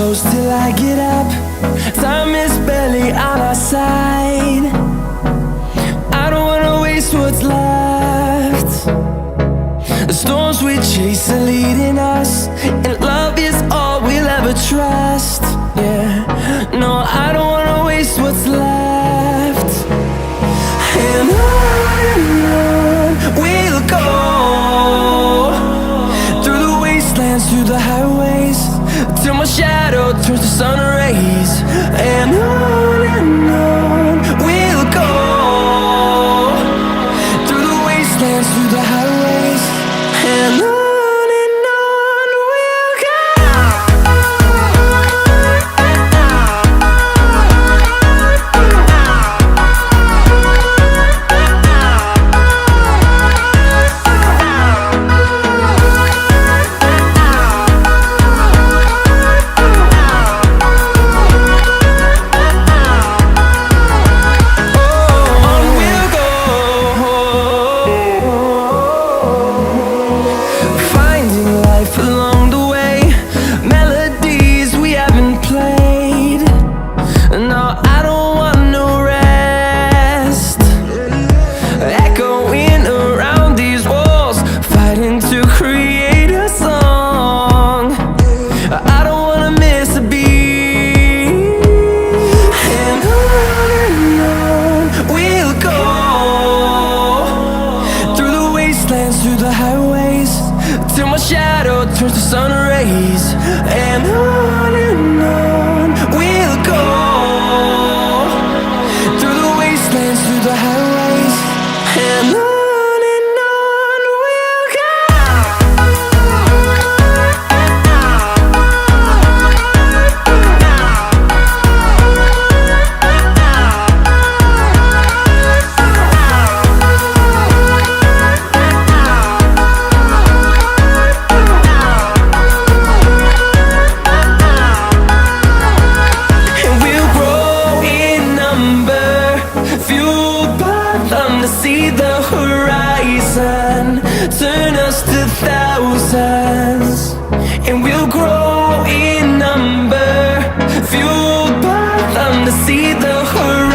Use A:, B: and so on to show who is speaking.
A: close till I get up. Time is barely on our side. I don't wanna waste what's left. The storms we chase are leading us, and love is all we'll ever trust. Yeah, no, I don't wanna waste what's left. And on we'll go, through the wastelands, through the highways, till my shadow turns to sun rays. And on we'll go, through the wastelands, through the highways, and on we'll go. Along the way, melodies we haven't played. No, I don't want no rest. Echoing around these walls, fighting to create a song. I don't wanna miss a beat. And on we'll go, through the wastelands, through the highways, till my shadow turns to sun rays. And on we'll go, through the wastelands, through the highways, and on we'll go. See the horizon, turn us to thousands, and we'll grow in number, fueled by them to see the horizon.